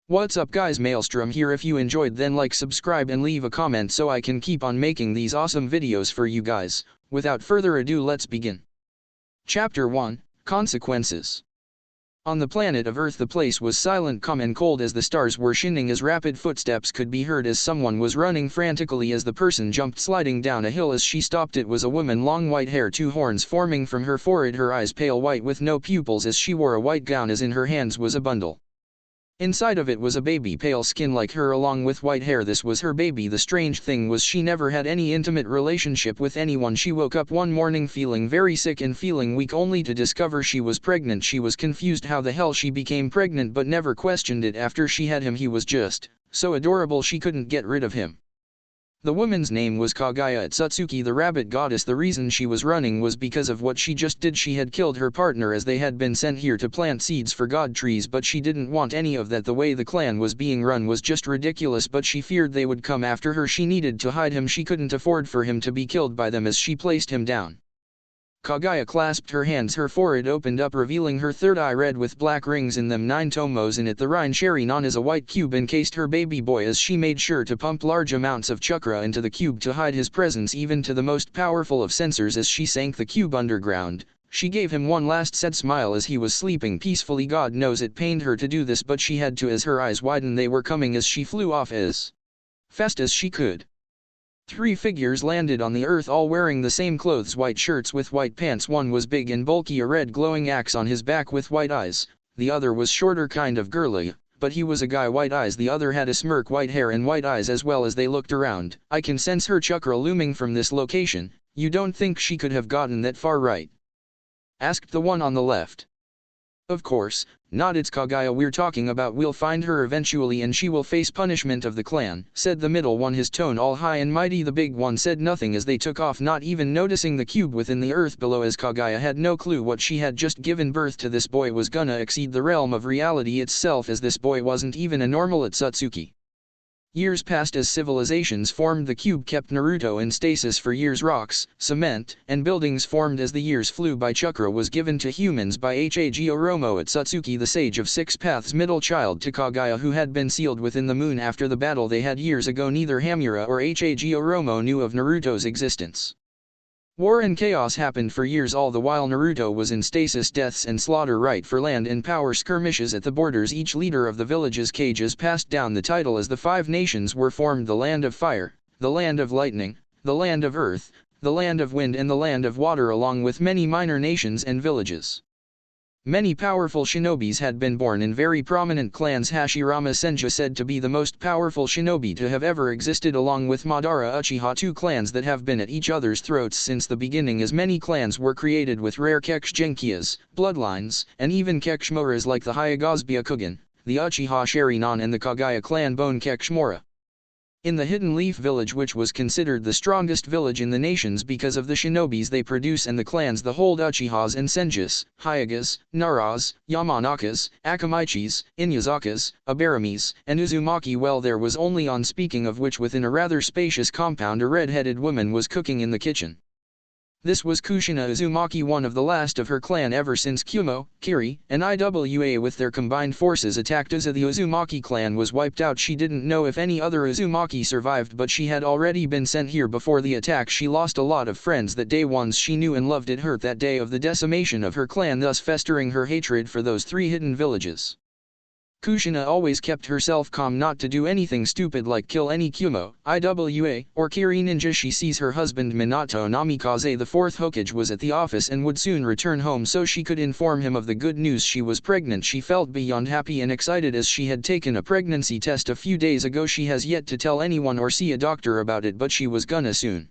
What's up guys, Maelstrom here. If you enjoyed, then like, subscribe and leave a comment so I can keep on making these awesome videos for you guys. Without further ado, let's begin. Chapter 1, Consequences. On the planet of Earth, the place was silent, calm and cold as the stars were shining as rapid footsteps could be heard as someone was running frantically as the person jumped sliding down a hill. As she stopped, it was a woman, long white hair, 2 horns forming from her forehead, her eyes pale white with no pupils as she wore a white gown, as in her hands was a bundle. Inside of it was a baby, pale skin like her along with white hair. This was her baby. The strange thing was she never had any intimate relationship with anyone. She woke up one morning feeling very sick and feeling weak, only to discover she was pregnant. She was confused how the hell she became pregnant, but never questioned it after she had him. He was just so adorable she couldn't get rid of him. The woman's name was Kaguya Otsutsuki, the rabbit goddess. The reason she was running was because of what she just did. She had killed her partner as they had been sent here to plant seeds for god trees, but she didn't want any of that. The way the clan was being run was just ridiculous, but she feared they would come after her. She needed to hide him. She couldn't afford for him to be killed by them. As she placed him down, Kaguya clasped her hands. Her forehead opened up, revealing her third eye, red with black rings in them, 9 tomos in it. The Rhine cherry non as a white cube encased her baby boy, as she made sure to pump large amounts of chakra into the cube to hide his presence even to the most powerful of sensors. As she sank the cube underground, she gave him one last sad smile as he was sleeping peacefully. God knows it pained her to do this, but she had to. As her eyes widened, they were coming as she flew off as fast as she could. 3 figures landed on the earth, all wearing the same clothes, white shirts with white pants. One was big and bulky, a red glowing axe on his back with white eyes. The other was shorter, kind of girly, but he was a guy, white eyes. The other had a smirk, white hair and white eyes as well. As they looked around, I can sense her chakra looming from this location. You don't think she could have gotten that far, right? Asked the one on the left. Of course not, it's Kaguya we're talking about. We'll find her eventually and she will face punishment of the clan, said the middle one, his tone all high and mighty. The big one said nothing as they took off, not even noticing the cube within the earth below, as Kaguya had no clue what she had just given birth to. This boy was gonna exceed the realm of reality itself, as this boy wasn't even a normal Otsutsuki. Years passed as civilizations formed. The cube kept Naruto in stasis for years. Rocks, cement, and buildings formed as the years flew by. Chakra was given to humans by Oromo Otsutsuki, the sage of 6 paths, middle child to Kaguya, who had been sealed within the moon after the battle they had years ago. Neither Hamura or Oromo knew of Naruto's existence. War and chaos happened for years, all the while Naruto was in stasis. Deaths and slaughter, right for land and power, skirmishes at the borders. Each leader of the village's cages passed down the title as the 5 nations were formed: the land of fire, the land of lightning, the land of earth, the land of wind and the land of water, along with many minor nations and villages. Many powerful shinobis had been born in very prominent clans. Hashirama Senju said to be the most powerful shinobi to have ever existed, along with Madara Uchiha, 2 clans that have been at each other's throats since the beginning, as many clans were created with rare Kekshgenkias, bloodlines, and even Kekshmoras like the Hyagazbya Kugan, the Uchiha Sharinan and the Kaguya clan Bone Kekshmora. In the Hidden Leaf village, which was considered the strongest village in the nations because of the shinobis they produce and the clans that hold Uchihas and Senjus, Hyagas, Naras, Yamanakas, Akamichis, Inyazakas, Abaramis, and Uzumaki. Well, there was only on speaking of which, within a rather spacious compound, a red-headed woman was cooking in the kitchen. This was Kushina Uzumaki, one of the last of her clan ever since Kumo, Kiri, and Iwa with their combined forces attacked Uza. The Uzumaki clan was wiped out. She didn't know if any other Uzumaki survived, but she had already been sent here before the attack. She lost a lot of friends that day, ones she knew and loved. It hurt that day of the decimation of her clan, thus festering her hatred for those 3 hidden villages. Kushina always kept herself calm, not to do anything stupid like kill any Kumo, Iwa, or Kiri ninja. She sees her husband Minato Namikaze, the 4th Hokage, was at the office and would soon return home so she could inform him of the good news. She was pregnant. She felt beyond happy and excited as she had taken a pregnancy test a few days ago. She has yet to tell anyone or see a doctor about it, but she was gonna soon.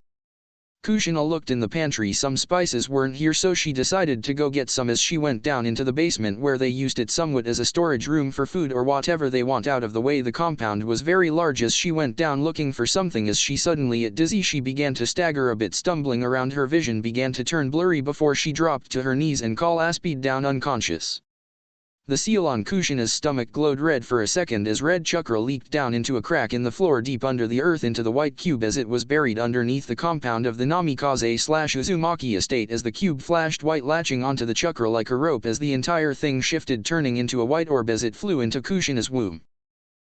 Kushina looked in the pantry. Some spices weren't here, so she decided to go get some as she went down into the basement, where they used it somewhat as a storage room for food or whatever they want. Out of the way, the compound was very large. As she went down looking for something, as she suddenly got dizzy, she began to stagger a bit, stumbling around. Her vision began to turn blurry before she dropped to her knees and collapsed down unconscious. The seal on Kushina's stomach glowed red for a second as red chakra leaked down into a crack in the floor deep under the earth into the white cube as it was buried underneath the compound of the Namikaze/Uzumaki estate. As the cube flashed white, latching onto the chakra like a rope, as the entire thing shifted, turning into a white orb as it flew into Kushina's womb.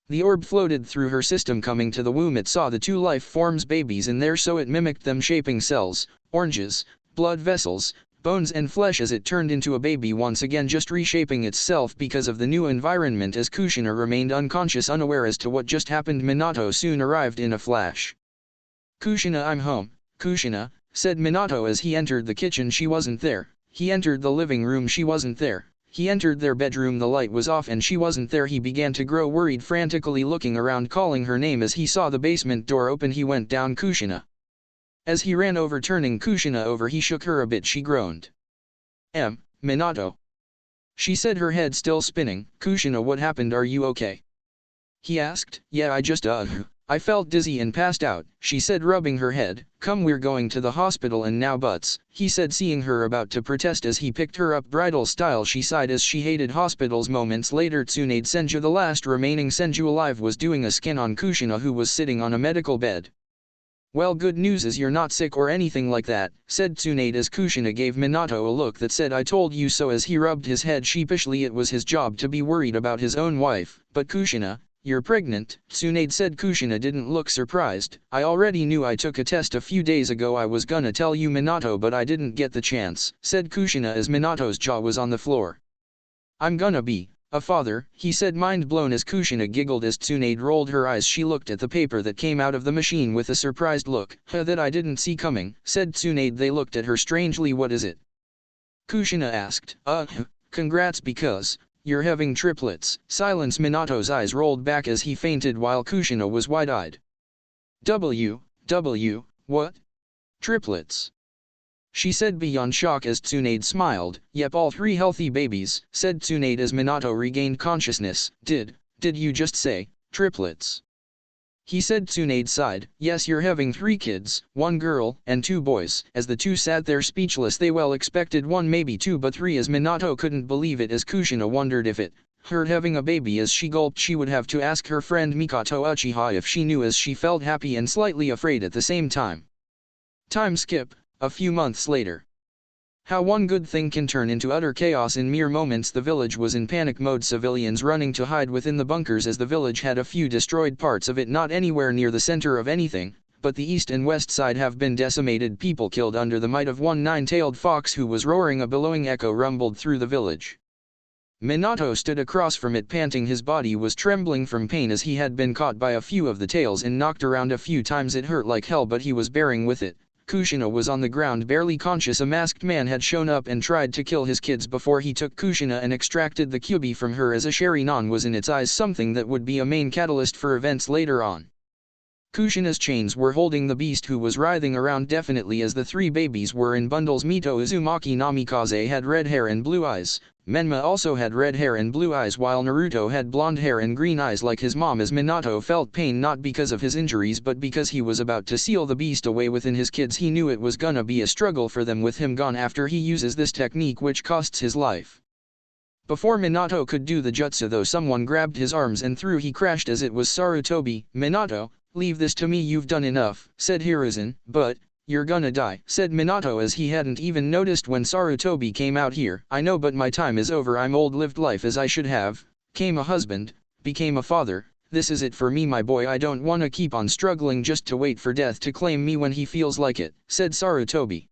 The orb floated through her system. Coming to the womb, it saw the two life forms babies in there, so it mimicked them, shaping cells, oranges, blood vessels, bones and flesh as it turned into a baby once again, just reshaping itself because of the new environment. As Kushina remained unconscious, unaware as to what just happened, Minato soon arrived in a flash. "Kushina, I'm home, Kushina," said Minato as he entered the kitchen. She wasn't there. He entered the living room. She wasn't there. He entered their bedroom. The light was off and she wasn't there. He began to grow worried, frantically looking around, calling her name. As he saw the basement door open, he went down. "Kushina." As he ran over, turning Kushina over, he shook her a bit. She groaned. Minato," she said, her head still spinning. "Kushina, what happened? Are you okay?" he asked. "Yeah, I felt dizzy and passed out," she said, rubbing her head. "Come, we're going to the hospital and now Butts," he said, seeing her about to protest as he picked her up bridal style. She sighed as she hated hospitals. Moments later, Tsunade Senju, the last remaining Senju alive, was doing a scan on Kushina, who was sitting on a medical bed. "Well, good news is you're not sick or anything like that," said Tsunade as Kushina gave Minato a look that said, "I told you so," as he rubbed his head sheepishly. It was his job to be worried about his own wife. "But Kushina, you're pregnant," Tsunade said. Kushina didn't look surprised. "I already knew. I took a test a few days ago. I was gonna tell you, Minato, but I didn't get the chance," said Kushina as Minato's jaw was on the floor. "I'm gonna be a father," he said, mind blown as Kushina giggled as Tsunade rolled her eyes. She looked at the paper that came out of the machine with a surprised look. "That I didn't see coming," said Tsunade. They looked at her strangely. "What is it?" Kushina asked. Congrats, because you're having triplets." Silence. Minato's eyes rolled back as he fainted while Kushina was wide-eyed. What? Triplets?" she said, beyond shock as Tsunade smiled. "Yep, all 3 healthy babies," said Tsunade as Minato regained consciousness. Did you just say triplets?" he said. Tsunade sighed. "Yes, you're having 3 kids, 1 girl and 2 boys." As the two sat there speechless, they well expected 1, maybe 2, but 3, as Minato couldn't believe it as Kushina wondered if it hurt having a baby. As she gulped, she would have to ask her friend Mikoto Uchiha if she knew, as she felt happy and slightly afraid at the same time. Time skip. A few months later. How one good thing can turn into utter chaos in mere moments. The village was in panic mode, civilians running to hide within the bunkers as the village had a few destroyed parts of it, not anywhere near the center of anything, but the east and west side have been decimated. People killed under the might of one 9-tailed fox who was roaring. A billowing echo rumbled through the village. Minato stood across from it, panting. His body was trembling from pain as he had been caught by a few of the tails and knocked around a few times. It hurt like hell, but he was bearing with it. Kushina was on the ground, barely conscious. A masked man had shown up and tried to kill his kids before he took Kushina and extracted the kyubi from her, as a Sharingan was in its eyes, something that would be a main catalyst for events later on. Kushina's chains were holding the beast, who was writhing around definitely, as the 3 babies were in bundles. Mito Uzumaki Namikaze had red hair and blue eyes. Menma also had red hair and blue eyes, while Naruto had blonde hair and green eyes like his mom. As Minato felt pain, not because of his injuries but because he was about to seal the beast away within his kids. He knew it was gonna be a struggle for them with him gone after he uses this technique, which costs his life. Before Minato could do the jutsu though, someone grabbed his arms and threw. He crashed as it was Sarutobi. "Minato, leave this to me, you've done enough," said Hiruzen. "But you're gonna die," said Minato, as he hadn't even noticed when Sarutobi came out here. "I know, but my time is over. I'm old, lived life as I should have, came a husband, became a father. This is it for me, my boy. I don't wanna keep on struggling just to wait for death to claim me when he feels like it," said Sarutobi.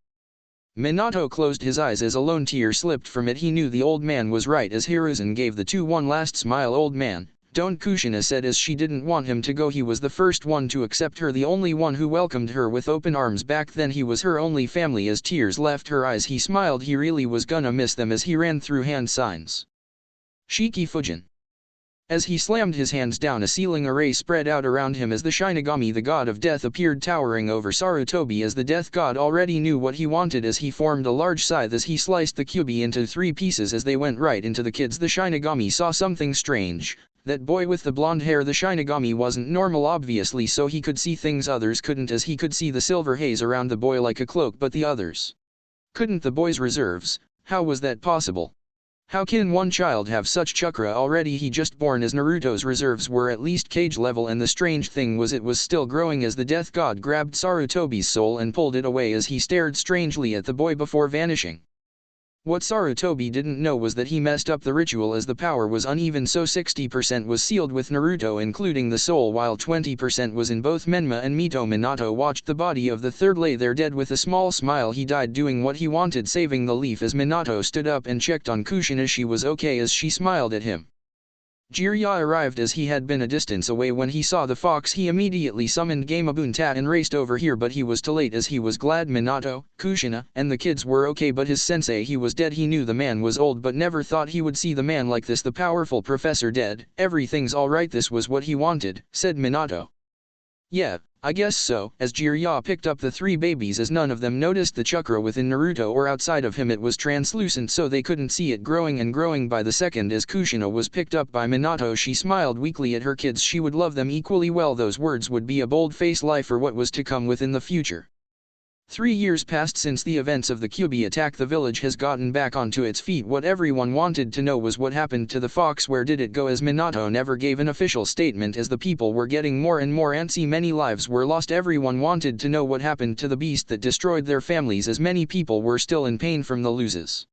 Minato closed his eyes as a lone tear slipped from it. He knew the old man was right as Hiruzen gave the two one last smile. "Old man, don't," Kushina said, as she didn't want him to go. He was the first one to accept her, the only one who welcomed her with open arms. Back then he was her only family. As tears left her eyes, he smiled. He really was gonna miss them as he ran through hand signs. "Shiki Fujin." As he slammed his hands down, a sealing array spread out around him as the Shinigami, the god of death, appeared, towering over Sarutobi. As the death god already knew what he wanted, as he formed a large scythe as he sliced the kyubi into 3 pieces as they went right into the kids. The Shinigami saw something strange. That boy with the blonde hair, the Shinigami wasn't normal obviously, so he could see things others couldn't, as he could see the silver haze around the boy like a cloak, but the others couldn't. The boy's reserves, how was that possible? How can one child have such chakra already? He just born, as Naruto's reserves were at least cage level, and the strange thing was it was still growing as the death god grabbed Sarutobi's soul and pulled it away as he stared strangely at the boy before vanishing. What Sarutobi didn't know was that he messed up the ritual as the power was uneven, so 60% was sealed with Naruto including the soul while 20% was in both Menma and Mito. Minato watched the body of the third lay there dead with a small smile. He died doing what he wanted, saving the leaf. As Minato stood up and checked on Kushina, she was okay as she smiled at him. Jiraiya arrived as he had been a distance away when he saw the fox. He immediately summoned Gamabunta and raced over here, but he was too late as he was glad Minato, Kushina, and the kids were okay, but his sensei, he was dead. He knew the man was old but never thought he would see the man like this, the powerful professor, dead. Everything's alright, this was what he wanted, said Minato. Yeah, I guess so, as Jiraiya picked up the three babies as none of them noticed the chakra within Naruto or outside of him. It was translucent so they couldn't see it, growing and growing by the second. As Kushina was picked up by Minato, she smiled weakly at her kids. She would love them equally well. Those words would be a bold-faced lie for what was to come within the future. 3 years passed since the events of the Kyuubi attack. The village has gotten back onto its feet. What everyone wanted to know was what happened to the fox. Where did it go? As Minato never gave an official statement as the people were getting more and more antsy. Many lives were lost. Everyone wanted to know what happened to the beast that destroyed their families, as many people were still in pain from the losses.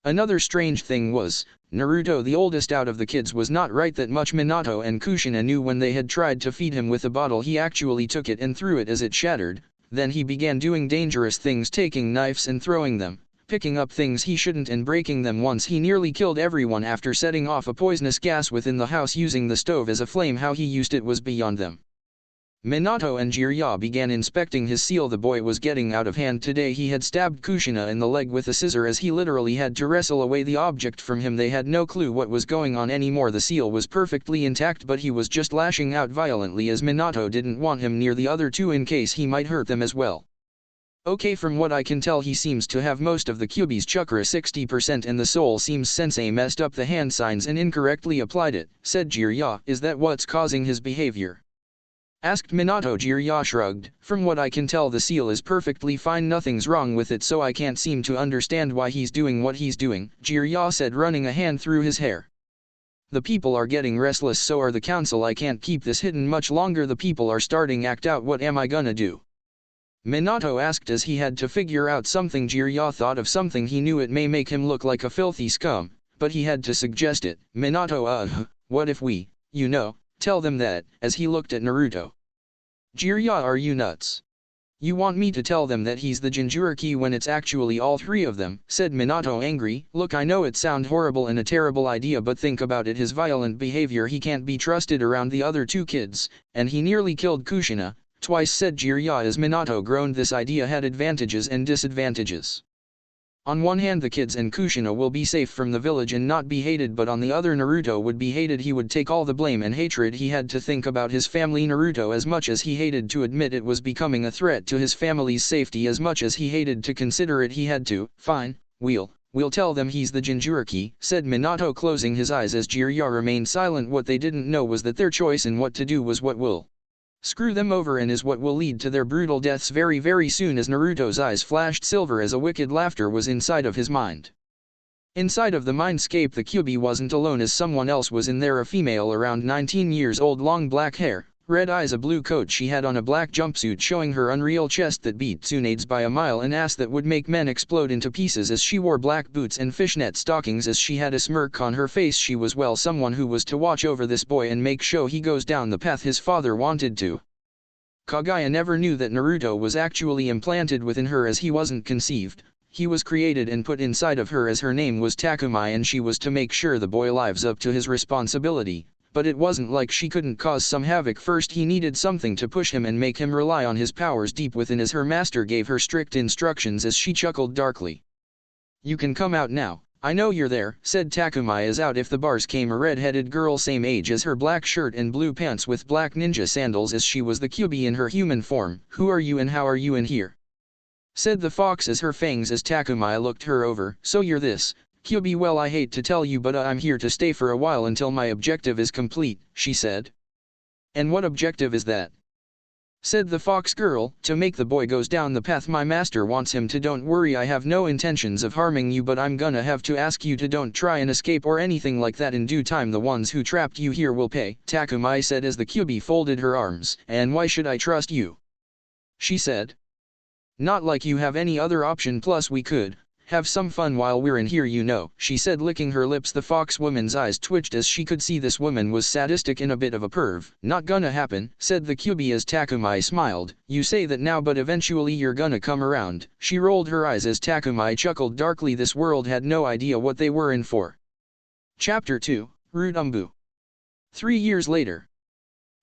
Another strange thing was, Naruto, the oldest out of the kids, was not right that much. Minato and Kushina knew when they had tried to feed him with a bottle, he actually took it and threw it as it shattered. Then he began doing dangerous things, taking knives and throwing them, picking up things he shouldn't and breaking them. Once he nearly killed everyone after setting off a poisonous gas within the house using the stove as a flame. How he used it was beyond them. Minato and Jiraiya began inspecting his seal. The boy was getting out of hand. Today he had stabbed Kushina in the leg with a scissor as he literally had to wrestle away the object from him. They had no clue what was going on anymore. The seal was perfectly intact, but he was just lashing out violently as Minato didn't want him near the other two in case he might hurt them as well. Okay, from what I can tell he seems to have most of the Kyuubi's chakra, 60%, and the soul. Seems sensei messed up the hand signs and incorrectly applied it, said Jiraiya. Is that what's causing his behavior? Asked Minato. Jiraiya shrugged. From what I can tell the seal is perfectly fine, nothing's wrong with it, so I can't seem to understand why he's doing what he's doing, Jiraiya said, running a hand through his hair. The people are getting restless, so are the council. I can't keep this hidden much longer. The people are starting act out. What am I gonna do? Minato asked as he had to figure out something. Jiraiya thought of something. He knew it may make him look like a filthy scum, but he had to suggest it. Minato, what if we, tell them that, as he looked at Naruto. Jiraiya, are you nuts? You want me to tell them that he's the Jinchuriki when it's actually all three of them, said Minato, angry. Look, I know it sounds horrible and a terrible idea, but think about it. His violent behavior, he can't be trusted around the other two kids, and he nearly killed Kushina twice, said Jiraiya as Minato groaned. This idea had advantages and disadvantages. On one hand, the kids and Kushina will be safe from the village and not be hated, but on the other, Naruto would be hated. He would take all the blame and hatred. He had to think about his family. Naruto, as much as he hated to admit it, was becoming a threat to his family's safety. As much as he hated to consider it, he had to. Fine, we'll tell them he's the Jinchuriki, said Minato, closing his eyes as Jiraiya remained silent. What they didn't know was that their choice in what to do was what will screw them over and is what will lead to their brutal deaths very, very soon. As Naruto's eyes flashed silver as a wicked laughter was inside of his mind. Inside of the mindscape, the Kyuubi wasn't alone, as someone else was in there, a female around 19 years old, long black hair, red eyes, a blue coat. She had on a black jumpsuit showing her unreal chest that beat tsunade's by a mile, an ass that would make men explode into pieces, as she wore black boots and fishnet stockings. As she had a smirk on her face, she was someone who was to watch over this boy and make sure he goes down the path his father wanted to. Kaguya never knew that Naruto was actually implanted within her, as he wasn't conceived. He was created and put inside of her, as her name was Takumi, and she was to make sure the boy lives up to his responsibility. But it wasn't like she couldn't cause some havoc. First he needed something to push him and make him rely on his powers deep within, as her master gave her strict instructions. As she chuckled darkly. You can come out now. I know you're there, said Takumi as out if the bars came a red-headed girl same age as her, black shirt and blue pants with black ninja sandals, as she was the Kyuubi in her human form. Who are you and how are you in here? Said the fox as her fangs as Takumi looked her over. So you're this Kyuubi? Well, I hate to tell you, but I'm here to stay for a while until my objective is complete, she said. And what objective is that? Said the fox girl. To make the boy goes down the path my master wants him to. Don't worry, I have no intentions of harming you, but I'm gonna have to ask you to don't try and escape or anything like that. In due time the ones who trapped you here will pay, Takumi said as the Kyuubi folded her arms. And why should I trust you? She said. Not like you have any other option, plus we could Have some fun while we're in here, you know, she said, licking her lips. The fox woman's eyes twitched as she could see this woman was sadistic and a bit of a perv. Not gonna happen, said the Kyubi as Takumai smiled. You say that now, but eventually you're gonna come around. She rolled her eyes as Takumai chuckled darkly. This world had no idea what they were in for. Chapter 2, Root Umbu. 3 years later.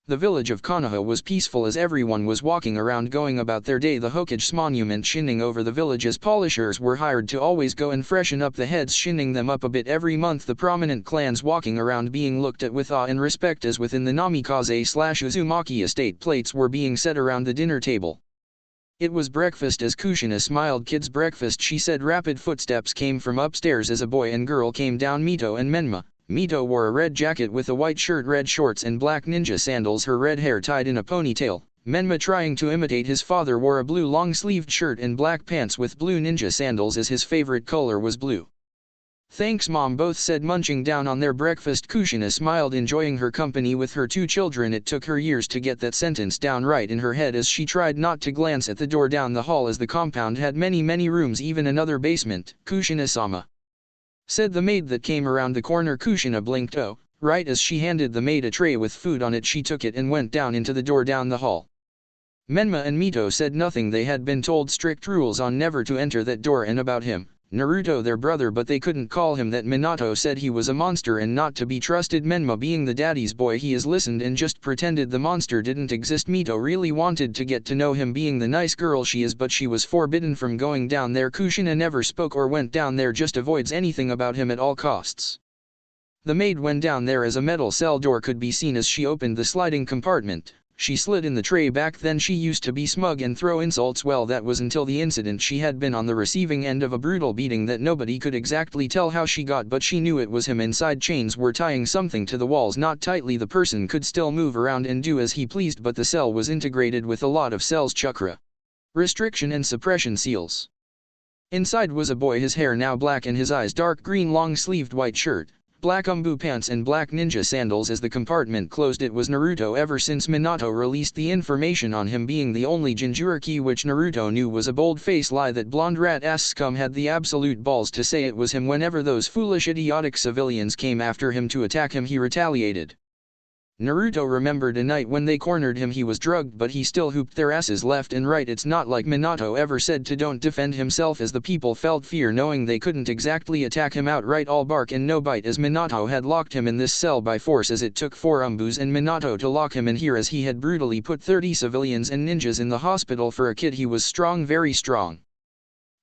The village of Konoha was peaceful as everyone was walking around going about their day. The Hokage's monument shining over the village as polishers were hired to always go and freshen up the heads, shining them up a bit every month. The prominent clans walking around being looked at with awe and respect as within the Namikaze/Uzumaki estate plates were being set around the dinner table. It was breakfast as Kushina smiled. Kids breakfast, she said. Rapid footsteps came from upstairs as a boy and girl came down. Mito and Menma. Mito wore a red jacket with a white shirt, red shorts and black ninja sandals, her red hair tied in a ponytail. Menma, trying to imitate his father, wore a blue long-sleeved shirt and black pants with blue ninja sandals as his favorite color was blue. Thanks Mom, both said, munching down on their breakfast. Kushina smiled, enjoying her company with her 2 children. It took her years to get that sentence down right in her head as she tried not to glance at the door down the hall, as the compound had many rooms, even another basement. Kushina-sama, said the maid that came around the corner. Kushina blinked. Oh, right. As she handed the maid a tray with food on it, she took it and went down into the door down the hall. Menma and Mito said nothing. They had been told strict rules on never to enter that door and about him, Naruto, their brother, but they couldn't call him that. Minato said he was a monster and not to be trusted. Menma, being the daddy's boy he is, listened and just pretended the monster didn't exist. Mito really wanted to get to know him, being the nice girl she is, but she was forbidden from going down there. Kushina never spoke or went down there, just avoids anything about him at all costs. The maid went down there as a metal cell door could be seen as she opened the sliding compartment. She slid in the tray. Back then she used to be smug and throw insults. Well, that was until the incident. She had been on the receiving end of a brutal beating that nobody could exactly tell how she got, but she knew it was him. Inside, chains were tying something to the walls, not tightly. The person could still move around and do as he pleased, but the cell was integrated with a lot of cells, chakra, restriction and suppression seals. Inside was a boy, his hair now black and his eyes dark green, long-sleeved white shirt, black umbu pants and black ninja sandals. As the compartment closed, it was Naruto. Ever since Minato released the information on him being the only Jinchuriki, which Naruto knew was a bold-faced lie, that blonde rat-ass scum had the absolute balls to say it was him. Whenever those foolish idiotic civilians came after him to attack him, he retaliated. Naruto remembered a night when they cornered him. He was drugged, but he still hooped their asses left and right. It's not like Minato ever said to don't defend himself, as the people felt fear knowing they couldn't exactly attack him outright. All bark and no bite, as Minato had locked him in this cell by force, as it took 4 umbus and Minato to lock him in here, as he had brutally put 30 civilians and ninjas in the hospital. For a kid he was strong, very strong.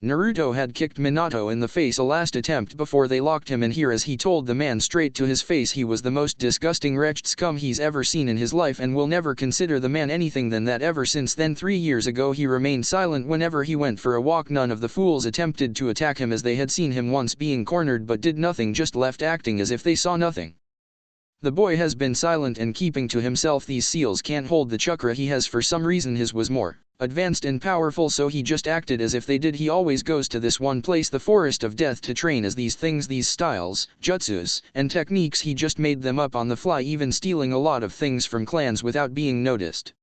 Naruto had kicked Minato in the face a last attempt before they locked him in here, as he told the man straight to his face he was the most disgusting wretched scum he's ever seen in his life and will never consider the man anything than that. Ever since then, 3 years ago, he remained silent whenever he went for a walk. None of the fools attempted to attack him, as they had seen him once being cornered but did nothing, just left acting as if they saw nothing. The boy has been silent and keeping to himself. These seals can't hold the chakra he has. For some reason his was more advanced and powerful, so he just acted as if they did. He always goes to this one place, the Forest of Death, to train as these things, these styles, jutsus, and techniques. He just made them up on the fly, even stealing a lot of things from clans without being noticed.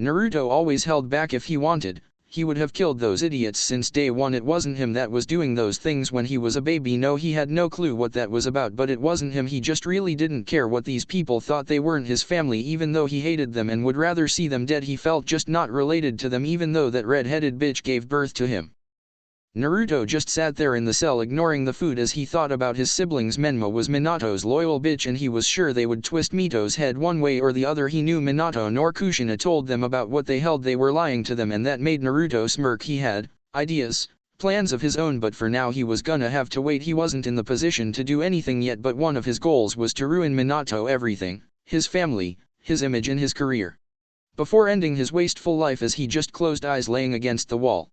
Naruto always held back. If he wanted, he would have killed those idiots since day one. It wasn't him that was doing those things when he was a baby. No, he had no clue what that was about, but it wasn't him. He just really didn't care what these people thought. They weren't his family, even though he hated them and would rather see them dead. He felt just not related to them, even though that red-headed bitch gave birth to him. Naruto just sat there in the cell ignoring the food as he thought about his siblings. Menma was Minato's loyal bitch, and he was sure they would twist Mito's head one way or the other. He knew Minato nor Kushina told them about what they held. They were lying to them, and that made Naruto smirk. He had ideas, plans of his own, but for now he was gonna have to wait. He wasn't in the position to do anything yet, but one of his goals was to ruin Minato, everything, his family, his image and his career, before ending his wasteful life, as he just closed eyes laying against the wall.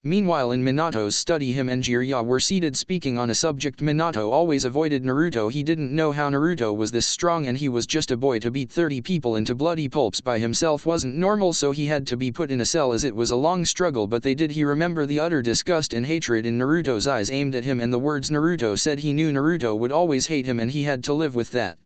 Meanwhile, in Minato's study, him and Jiraiya were seated speaking on a subject. Minato always avoided Naruto. He didn't know how Naruto was this strong, and he was just a boy. To beat 30 people into bloody pulps by himself wasn't normal, so he had to be put in a cell, as it was a long struggle, but they did. He remembered the utter disgust and hatred in Naruto's eyes aimed at him, and the words Naruto said. He knew Naruto would always hate him, and he had to live with that.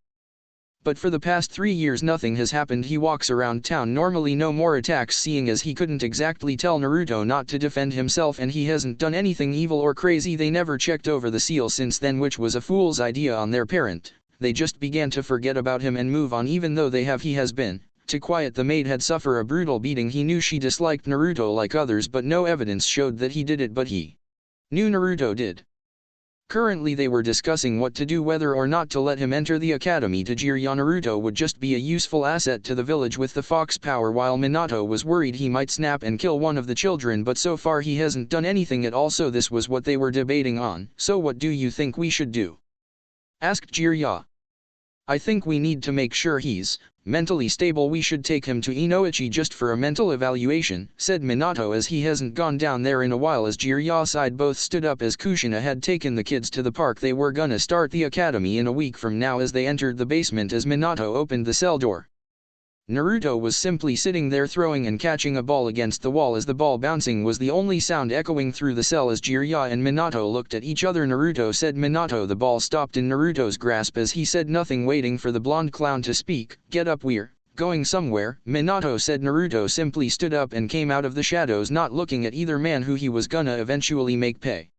But for the past 3 years nothing has happened. He walks around town normally, no more attacks, seeing as he couldn't exactly tell Naruto not to defend himself, and he hasn't done anything evil or crazy. They never checked over the seal since then, which was a fool's idea on their parent. They just began to forget about him and move on, even though he has been. To quiet the maid had suffered a brutal beating. He knew she disliked Naruto like others, but no evidence showed that he did it, but he knew Naruto did. Currently they were discussing what to do, whether or not to let him enter the academy. To Jiraiya, Naruto would just be a useful asset to the village with the fox power, while Minato was worried he might snap and kill one of the children, but so far he hasn't done anything at all, so this was what they were debating on. So what do you think we should do? Asked Jiraiya. I think we need to make sure he's mentally stable. We should take him to Inoichi just for a mental evaluation, said Minato, as he hasn't gone down there in a while. As Jiraiya sighed, both stood up as Kushina had taken the kids to the park. They were gonna start the academy in a week from now. As they entered the basement, as Minato opened the cell door, Naruto was simply sitting there throwing and catching a ball against the wall, as the ball bouncing was the only sound echoing through the cell. As Jiraiya and Minato looked at each other, Naruto said, Minato. The ball stopped in Naruto's grasp as he said nothing, waiting for the blonde clown to speak. Get up, we're going somewhere, Minato said. Naruto simply stood up and came out of the shadows, not looking at either man who he was gonna eventually make pay.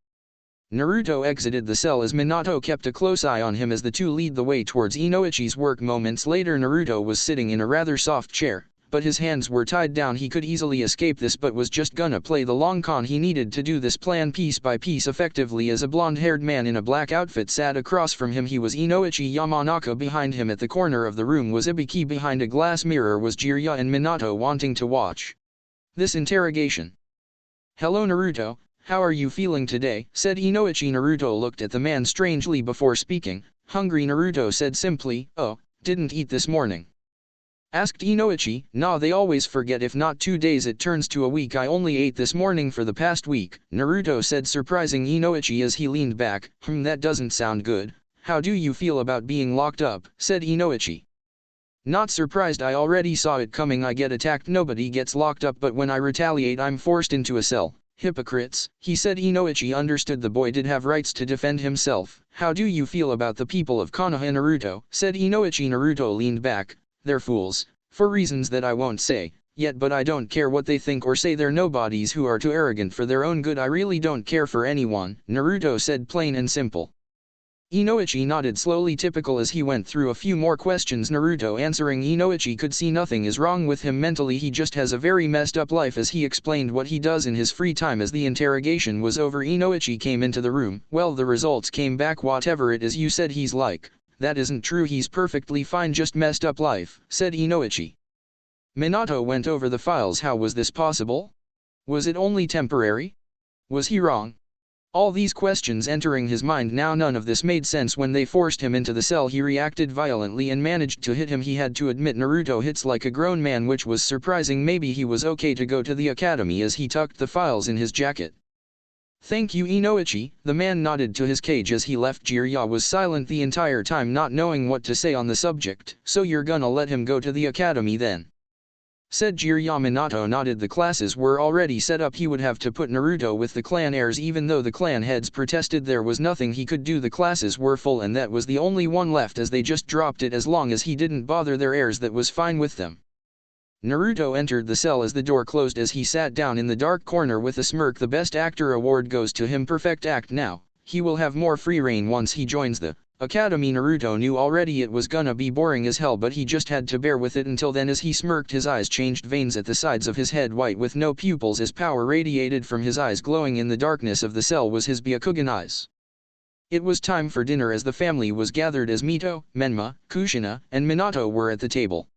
Naruto exited the cell as Minato kept a close eye on him as the two lead the way towards Inoichi's work. Moments later, Naruto was sitting in a rather soft chair, but his hands were tied down. He could easily escape this, but was just gonna play the long con. He needed to do this plan piece by piece effectively. As a blonde-haired man in a black outfit sat across from him, he was Inoichi Yamanaka. Behind him at the corner of the room was Ibiki. Behind a glass mirror was Jiraiya and Minato wanting to watch this interrogation. Hello Naruto. How are you feeling today? Said Inoichi. Naruto looked at the man strangely before speaking. Hungry, Naruto said simply. Oh, didn't eat this morning? Asked Inoichi. Nah, they always forget. If not 2 days it turns to a week. I only ate this morning for the past week, Naruto said, surprising Inoichi as he leaned back. That doesn't sound good. How do you feel about being locked up? Said Inoichi. Not surprised, I already saw it coming. I get attacked, nobody gets locked up, but when I retaliate I'm forced into a cell. Hypocrites, he said. Inoichi understood the boy did have rights to defend himself. How do you feel about the people of Konoha? Naruto said. Inoichi. Naruto leaned back. They're fools, for reasons that I won't say yet, but I don't care what they think or say. They're nobodies who are too arrogant for their own good. I really don't care for anyone, Naruto said, plain and simple. Inoichi nodded slowly, typical, as he went through a few more questions. Naruto answering. Inoichi could see nothing is wrong with him mentally. He just has a very messed up life, as he explained what he does in his free time. As the interrogation was over, Inoichi came into the room. Well, the results came back. Whatever it is you said he's like, that isn't true. He's perfectly fine, just messed up life, said Inoichi. Minato went over the files. How was this possible? Was it only temporary? Was he wrong? All these questions entering his mind now. None of this made sense. When they forced him into the cell, he reacted violently and managed to hit him. He had to admit Naruto hits like a grown man, which was surprising. Maybe he was okay to go to the academy, as he tucked the files in his jacket. Thank you, Inoichi. The man nodded to his cage as he left. Jiraiya was silent the entire time, not knowing what to say on the subject. So you're gonna let him go to the academy then? Said Jiraiya. Minato nodded. The classes were already set up. He would have to put Naruto with the clan heirs. Even though the clan heads protested, there was nothing he could do. The classes were full and that was the only one left, as they just dropped it. As long as he didn't bother their heirs, that was fine with them. Naruto entered the cell as the door closed, as he sat down in the dark corner with a smirk. The best actor award goes to him. Perfect act. Now, he will have more free reign once he joins the academy. Naruto knew already it was gonna be boring as hell, but he just had to bear with it until then. As he smirked, his eyes changed veins at the sides of his head white with no pupils, as power radiated from his eyes. Glowing in the darkness of the cell was his Byakugan eyes. It was time for dinner as the family was gathered, as Mito, Menma, Kushina, and Minato were at the table.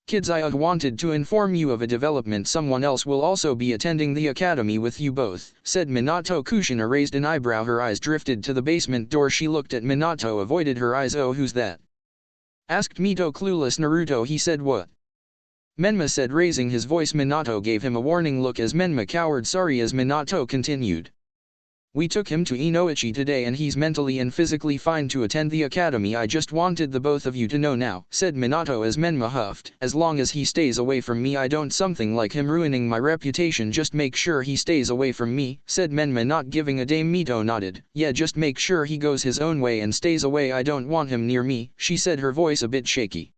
Kids, I wanted to inform you of a development. Someone else will also be attending the academy with you both, said Minato. Kushina raised an eyebrow. Her eyes drifted to the basement door. She looked at Minato, avoided her eyes. Oh, who's that? Asked Mito, clueless. Naruto, he said. What? Menma said, raising his voice. Minato gave him a warning look as Menma cowered. Sorry, as Minato continued. We took him to Inoichi today and he's mentally and physically fine to attend the academy. I just wanted the both of you to know now, said Minato as Menma huffed. As long as he stays away from me I don't something like him ruining my reputation. Just make sure he stays away from me, said Menma not giving a damn. Mito nodded. Yeah, just make sure he goes his own way and stays away. I don't want him near me, she said, her voice a bit shaky.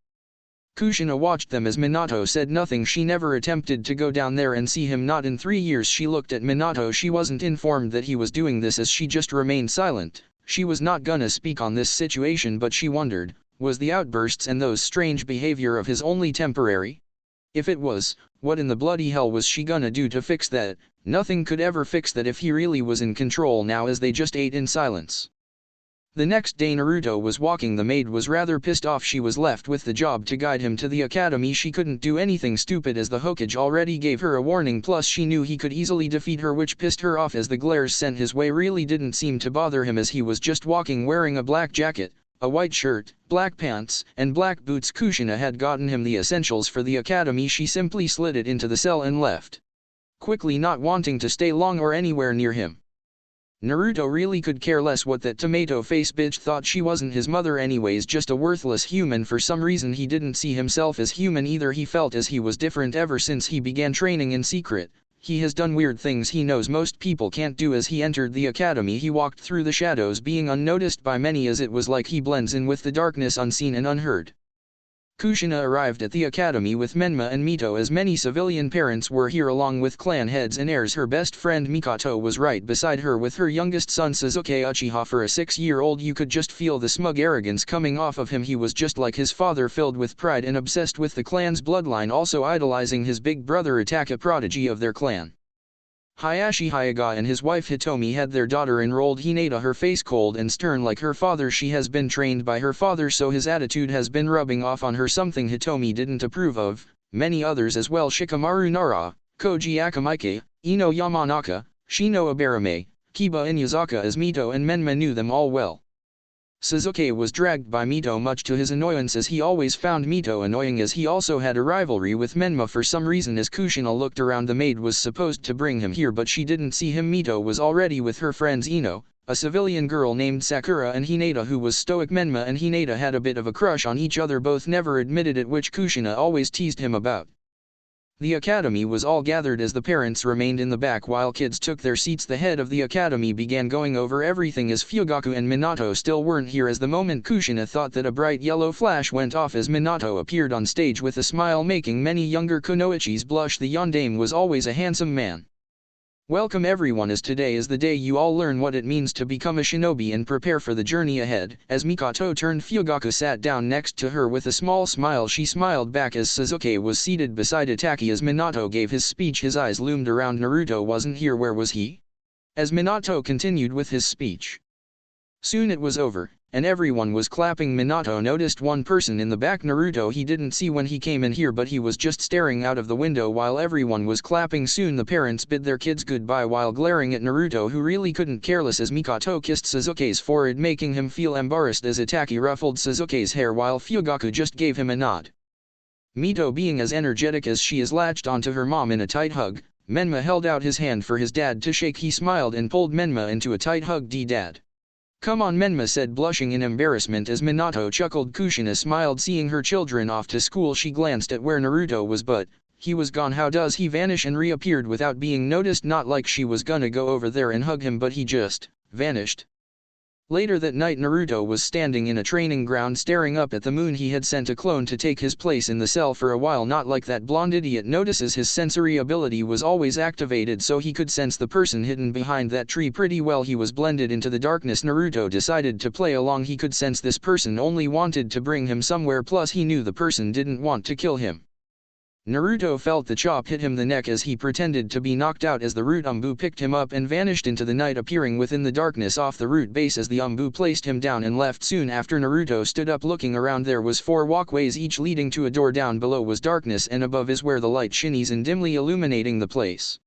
Kushina watched them as Minato said nothing. She never attempted to go down there and see him, not in 3 years. She looked at Minato. She wasn't informed that he was doing this, as she just remained silent. She was not gonna speak on this situation, but she wondered, was the outbursts and those strange behavior of his only temporary? If it was, what in the bloody hell was she gonna do to fix that? Nothing could ever fix that if he really was in control now, as they just ate in silence. The next day Naruto was walking. The maid was rather pissed off. She was left with the job to guide him to the academy. She couldn't do anything stupid as the Hokage already gave her a warning, plus she knew he could easily defeat her, which pissed her off as the glares sent his way really didn't seem to bother him, as he was just walking wearing a black jacket, a white shirt, black pants, and black boots. Kushina had gotten him the essentials for the academy. She simply slid it into the cell and left quickly, not wanting to stay long or anywhere near him. Naruto really could care less what that tomato face bitch thought. She wasn't his mother anyways, just a worthless human. For some reason he didn't see himself as human either. He felt as he was different ever since he began training in secret. He has done weird things he knows most people can't do. As he entered the academy he walked through the shadows, being unnoticed by many, as it was like he blends in with the darkness unseen and unheard. Kushina arrived at the academy with Menma and Mito, as many civilian parents were here along with clan heads and heirs. Her best friend Mikoto was right beside her with her youngest son Sasuke Uchiha. For a 6-year-old you could just feel the smug arrogance coming off of him. He was just like his father, filled with pride and obsessed with the clan's bloodline, also idolizing his big brother Itachi, a prodigy of their clan. Hayashi Hyuga and his wife Hitomi had their daughter enrolled Hinata, her face cold and stern like her father. She has been trained by her father, so his attitude has been rubbing off on her, something Hitomi didn't approve of. Many others as well: Shikamaru Nara, Koji Akamike, Ino Yamanaka, Shino Abarame, Kiba Inuyasaka. As Mito and Menma knew them all well. Sasuke was dragged by Mito, much to his annoyance, as he always found Mito annoying, as he also had a rivalry with Menma for some reason. As Kushina looked around, the maid was supposed to bring him here but she didn't see him. Mito was already with her friends Ino, a civilian girl named Sakura, and Hinata, who was stoic. Menma and Hinata had a bit of a crush on each other, both never admitted it, which Kushina always teased him about. The academy was all gathered as the parents remained in the back while kids took their seats. The head of the academy began going over everything as Fugaku and Minato still weren't here. As the moment Kushina thought that a bright yellow flash went off as Minato appeared on stage with a smile making many younger kunoichis blush. The yondaime was always a handsome man. Welcome everyone, as today is the day you all learn what it means to become a shinobi and prepare for the journey ahead. As Mikoto turned, Fugaku sat down next to her with a small smile. She smiled back as Sasuke was seated beside Itachi. As Minato gave his speech his eyes loomed around. Naruto wasn't here. Where was he? As Minato continued with his speech. Soon it was over, and everyone was clapping. Minato noticed one person in the back. Naruto he didn't see when he came in here, but he was just staring out of the window while everyone was clapping. Soon the parents bid their kids goodbye while glaring at Naruto, who really couldn't care less, as Mikoto kissed Sasuke's forehead making him feel embarrassed as Itachi ruffled Sasuke's hair while Fugaku just gave him a nod. Mito being as energetic as she is latched onto her mom in a tight hug. Menma held out his hand for his dad to shake. He smiled and pulled Menma into a tight hug. Dad. Come on, Menma said, blushing in embarrassment as Minato chuckled. Kushina smiled seeing her children off to school. She glanced at where Naruto was, but he was gone. How does he vanish and reappeared without being noticed? Not like she was gonna go over there and hug him, but he just vanished. Later that night Naruto was standing in a training ground staring up at the moon. He had sent a clone to take his place in the cell for a while. Not like that blonde idiot notices. His sensory ability was always activated, so he could sense the person hidden behind that tree pretty well. He was blended into the darkness. Naruto decided to play along. He could sense this person only wanted to bring him somewhere, plus he knew the person didn't want to kill him. Naruto felt the chop hit him the neck as he pretended to be knocked out, as the root Umbu picked him up and vanished into the night, appearing within the darkness off the root base as the Umbu placed him down and left. Soon after Naruto stood up looking around. There was 4 walkways, each leading to a door. Down below was darkness and above is where the light shines and dimly illuminating the place.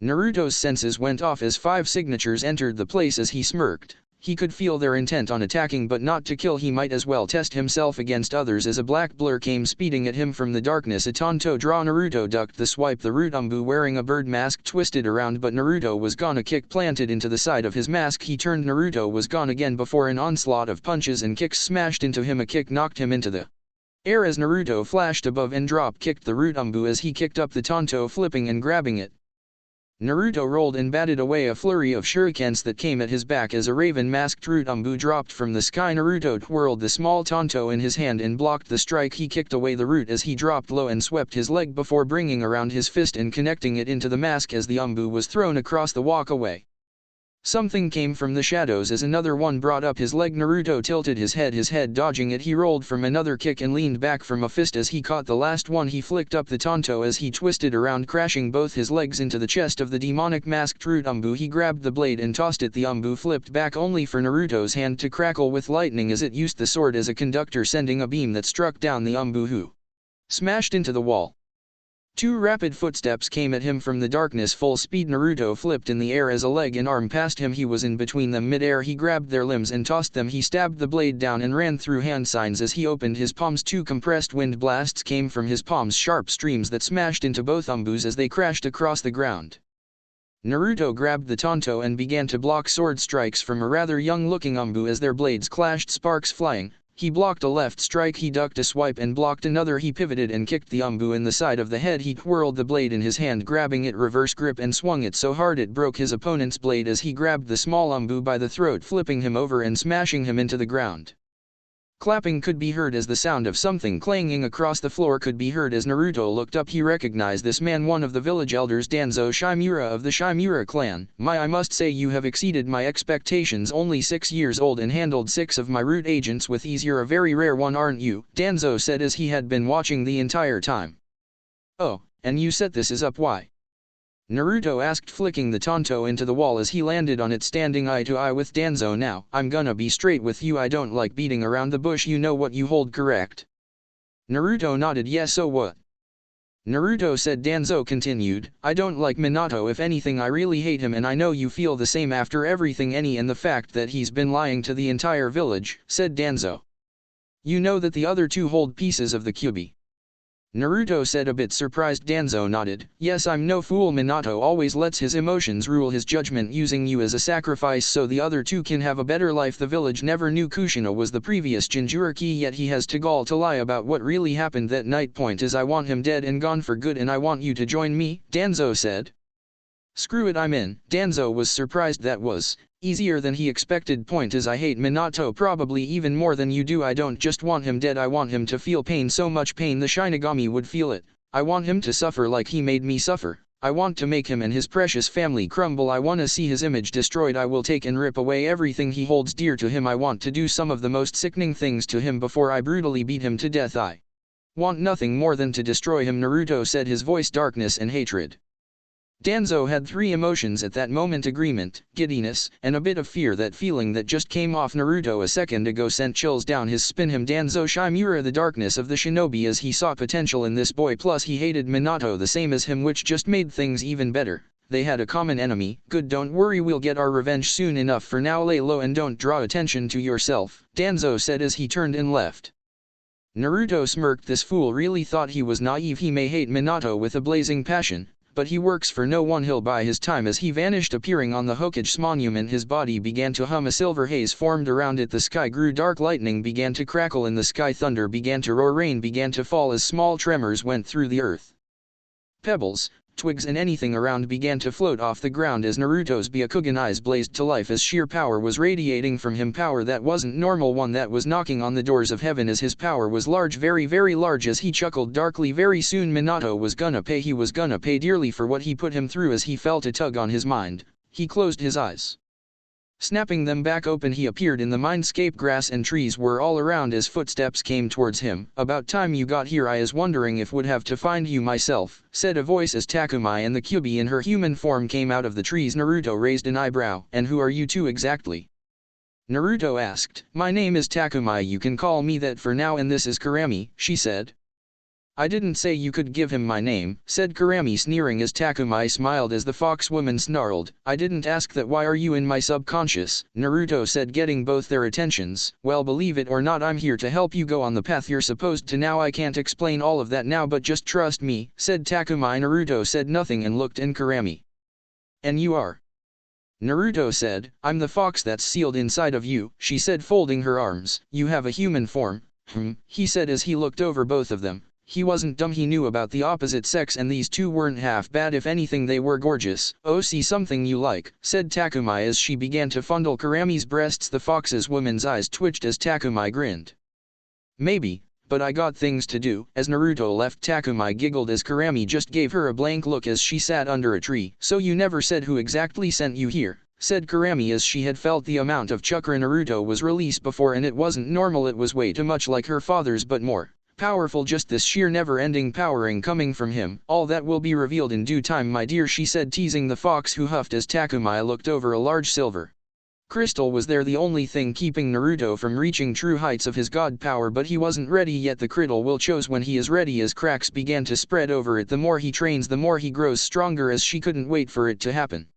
Naruto's senses went off as 5 signatures entered the place as he smirked. He could feel their intent on attacking but not to kill. He might as well test himself against others. As a black blur came speeding at him from the darkness, a Tonto draw. Naruto ducked the swipe. The root Umbu wearing a bird mask twisted around, but Naruto was gone. A kick planted into the side of his mask. He turned. Naruto was gone again before an onslaught of punches and kicks smashed into him. A kick knocked him into the air as Naruto flashed above and drop kicked the root Umbu as he kicked up the Tonto, flipping and grabbing it. Naruto rolled and batted away a flurry of shurikens that came at his back as a raven-masked root Umbu dropped from the sky. Naruto twirled the small Tonto in his hand and blocked the strike. He kicked away the root as he dropped low and swept his leg before bringing around his fist and connecting it into the mask as the Umbu was thrown across the walk-away. Something came from the shadows as another one brought up his leg. Naruto tilted his head dodging it. He rolled from another kick and leaned back from a fist as he caught the last one. He flicked up the Tonto as he twisted around, crashing both his legs into the chest of the demonic masked root Umbu. He grabbed the blade and tossed it. The Umbu flipped back only for Naruto's hand to crackle with lightning as it used the sword as a conductor, sending a beam that struck down the Umbu, who smashed into the wall. Two rapid footsteps came at him from the darkness. Full speed. Naruto flipped in the air as a leg and arm passed him. He was in between them mid-air. He grabbed their limbs and tossed them. He stabbed the blade down and ran through hand signs as he opened his palms. Two compressed wind blasts came from his palms, sharp streams that smashed into both Umbus as they crashed across the ground. Naruto grabbed the Tonto and began to block sword strikes from a rather young-looking Umbu as their blades clashed, sparks flying. He blocked a left strike. He ducked a swipe and blocked another. He pivoted and kicked the Umbu in the side of the head. He twirled the blade in his hand, grabbing it reverse grip, and swung it so hard it broke his opponent's blade as he grabbed the small Umbu by the throat, flipping him over and smashing him into the ground. Clapping could be heard as the sound of something clanging across the floor could be heard as Naruto looked up. He recognized this man, one of the village elders, Danzo Shimura of the Shimura clan. I must say you have exceeded my expectations. Only 6 years old and handled 6 of my root agents with ease. You're a very rare one, aren't you? Danzo said as he had been watching the entire time. Oh, and you set this up, why? Naruto asked, flicking the Tonto into the wall as he landed on it, standing eye to eye with Danzo. Now, I'm gonna be straight with you, I don't like beating around the bush. You know what you hold, correct? Naruto nodded. Yes, so what? Naruto said. Danzo continued, I don't like Minato. If anything, I really hate him, and I know you feel the same after everything and the fact that he's been lying to the entire village, said Danzo. You know that the other two hold pieces of the Kyuubi? Naruto said, a bit surprised. Danzo nodded. Yes, I'm no fool. Minato always lets his emotions rule his judgment, using you as a sacrifice so the other two can have a better life. The village never knew Kushina was the previous Jinchuriki, yet he has the gall to lie about what really happened that night. Point is, I want him dead and gone for good, and I want you to join me, Danzo said. Screw it, I'm in. Danzo was surprised. That was easier than he expected. Point is, I hate Minato probably even more than you do. I don't just want him dead, I want him to feel pain, so much pain the Shinigami would feel it. I want him to suffer like he made me suffer. I want to make him and his precious family crumble. I want to see his image destroyed. I will take and rip away everything he holds dear to him. I want to do some of the most sickening things to him before I brutally beat him to death. I want nothing more than to destroy him, Naruto said, his voice darkness and hatred. Danzo had 3 emotions at that moment: agreement, giddiness, and a bit of fear. That feeling that just came off Naruto a second ago sent chills down his spine. Danzo Shimura, the darkness of the shinobi, as he saw potential in this boy, plus he hated Minato the same as him, which just made things even better. They had a common enemy. Good, don't worry, we'll get our revenge soon enough. For now, lay low and don't draw attention to yourself, Danzo said as he turned and left. Naruto smirked. This fool really thought he was naive. He may hate Minato with a blazing passion, but he works for no one. He'll buy his time. As he vanished, appearing on the Hokage's monument, his body began to hum. A silver haze formed around it. The sky grew dark. Lightning began to crackle in the sky. Thunder began to roar. Rain began to fall as small tremors went through the earth. Pebbles, twigs and anything around began to float off the ground as Naruto's Byakugan eyes blazed to life as sheer power was radiating from him. Power that wasn't normal, one that was knocking on the doors of heaven, as his power was large, very very large. As he chuckled darkly, very soon Minato was gonna pay. He was gonna pay dearly for what he put him through. As he felt a tug on his mind, he closed his eyes. Snapping them back open, he appeared in the mindscape. Grass and trees were all around as footsteps came towards him. About time you got here. I is wondering if would have to find you myself, said a voice as Takumai and the Kyuubi in her human form came out of the trees. Naruto raised an eyebrow. And who are you two exactly? Naruto asked. My name is Takumai, you can call me that for now, and this is Kurami, she said. I didn't say you could give him my name, said Kurami sneering as Takumi smiled as the fox woman snarled. I didn't ask that. Why are you in my subconscious? Naruto said, getting both their attentions. Well, believe it or not, I'm here to help you go on the path you're supposed to now. I can't explain all of that now, but just trust me, said Takumi. Naruto said nothing and looked at Kurami. And you are? Naruto said, I'm the fox that's sealed inside of you, she said, folding her arms. You have a human form? He said as he looked over both of them. He wasn't dumb, he knew about the opposite sex and these two weren't half bad. If anything, they were gorgeous. Oh, see something you like, said Takumi as she began to fondle Kurami's breasts. The fox's woman's eyes twitched as Takumi grinned. Maybe, but I got things to do. As Naruto left, Takumi giggled as Kurami just gave her a blank look as she sat under a tree. So you never said who exactly sent you here, said Kurami as she had felt the amount of chakra Naruto was released before, and it wasn't normal, it was way too much like her father's but more powerful, just this sheer never-ending powering coming from him. All that will be revealed in due time, my dear, she said, teasing the fox, who huffed as Takumi looked over a large silver crystal was there, the only thing keeping Naruto from reaching true heights of his god power, but he wasn't ready yet. The crystal will shows when he is ready, as cracks began to spread over it. The more he trains, the more he grows stronger, as she couldn't wait for it to happen.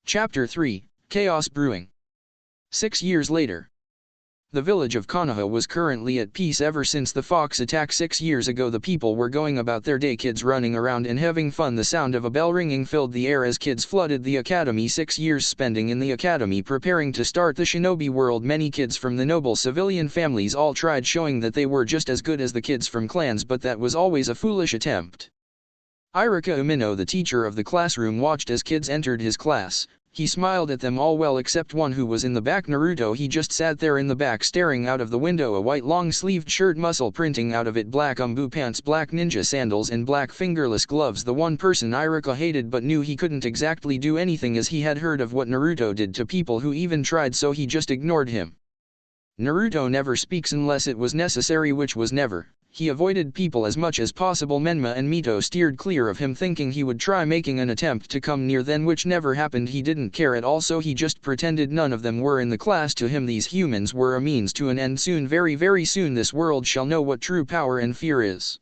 Chapter 3, Chaos Brewing. 6 years later. The village of Konoha was currently at peace. Ever since the fox attack 6 years ago, the people were going about their day, kids running around and having fun. The sound of a bell ringing filled the air as kids flooded the academy. 6 years spending in the academy preparing to start the shinobi world. Many kids from the noble civilian families all tried showing that they were just as good as the kids from clans, but that was always a foolish attempt. Irika Umino, the teacher of the classroom, watched as kids entered his class. He smiled at them all, well except one who was in the back, Naruto. He just sat there in the back staring out of the window, a white long-sleeved shirt, muscle printing out of it, black umbu pants, black ninja sandals and black fingerless gloves. The one person Irika hated but knew he couldn't exactly do anything, as he had heard of what Naruto did to people who even tried, so he just ignored him. Naruto never speaks unless it was necessary, which was never. He avoided people as much as possible. Menma and Mito steered clear of him, thinking he would try making an attempt to come near them, which never happened. He didn't care at all, so he just pretended none of them were in the class. To him, these humans were a means to an end. Soon, very very soon, this world shall know what true power and fear is.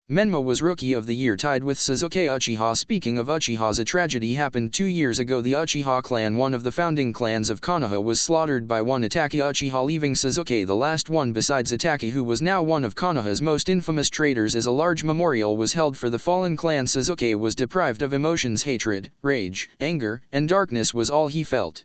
Menma was Rookie of the Year, tied with Sasuke Uchiha. Speaking of Uchihas, a tragedy happened 2 years ago. The Uchiha clan, one of the founding clans of Konoha, was slaughtered by one Itachi Uchiha, leaving Sasuke the last one besides Itachi, who was now one of Konoha's most infamous traitors. As a large memorial was held for the fallen clan, Sasuke was deprived of emotions. Hatred, rage, anger, and darkness was all he felt.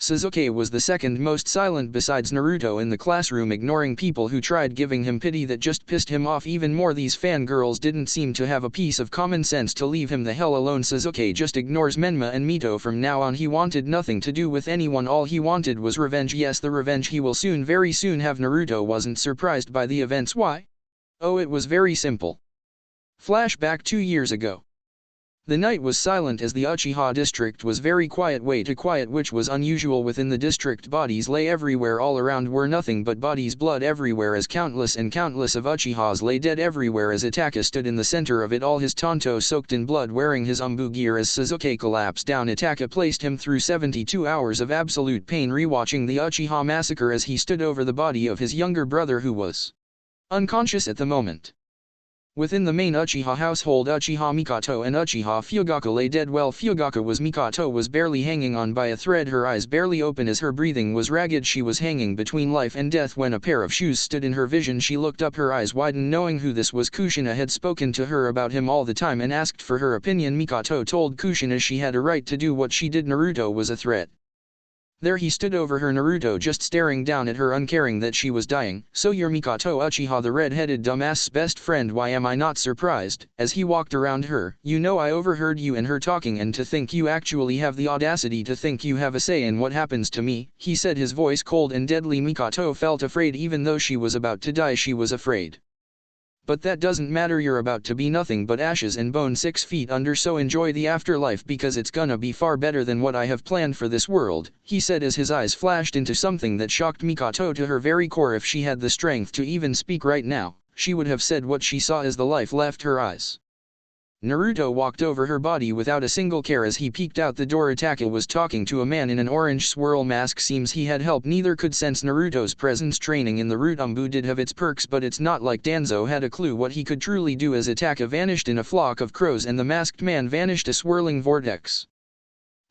Sasuke was the second most silent besides Naruto in the classroom, ignoring people who tried giving him pity. That just pissed him off even more. These fangirls didn't seem to have a piece of common sense to leave him the hell alone. Sasuke just ignores Menma and Mito from now on. He wanted nothing to do with anyone, all he wanted was revenge. Yes, the revenge he will soon, very soon have. Naruto wasn't surprised by the events. Why? Oh, it was very simple. Flashback 2 years ago. The night was silent as the Uchiha district was very quiet, way too quiet, which was unusual within the district. Bodies lay everywhere, all around were nothing but bodies, blood everywhere, as countless and countless of Uchihas lay dead everywhere. As Itachi stood in the center of it all, his tanto soaked in blood, wearing his umbu gear. As Sasuke collapsed down, Itachi placed him through 72 hours of absolute pain, rewatching the Uchiha massacre as he stood over the body of his younger brother, who was unconscious at the moment. Within the main Uchiha household, Uchiha Mikoto and Uchiha Fugaku lay dead. Well, Fugaku was Mikoto was barely hanging on by a thread, her eyes barely open as her breathing was ragged. She was hanging between life and death when a pair of shoes stood in her vision. She looked up, her eyes widened, knowing who this was. Kushina had spoken to her about him all the time and asked for her opinion. Mikoto told Kushina she had a right to do what she did. Naruto was a threat. There he stood over her, Naruto just staring down at her, uncaring that she was dying. So you're Mikoto Uchiha, the red-headed dumbass's best friend? Why am I not surprised? As he walked around her, you know, I overheard you and her talking, and to think you actually have the audacity to think you have a say in what happens to me, he said, his voice cold and deadly. Mikoto felt afraid. Even though she was about to die, she was afraid. But that doesn't matter, you're about to be nothing but ashes and bone 6 feet under, so enjoy the afterlife because it's gonna be far better than what I have planned for this world, he said as his eyes flashed into something that shocked Mikoto to her very core. If she had the strength to even speak right now, she would have said what she saw as the life left her eyes. Naruto walked over her body without a single care as he peeked out the door. Ataka was talking to a man in an orange swirl mask. Seems he had help. Neither could sense Naruto's presence. Training in the root did have its perks, but it's not like Danzo had a clue what he could truly do as Ataka vanished in a flock of crows and the masked man vanished a swirling vortex.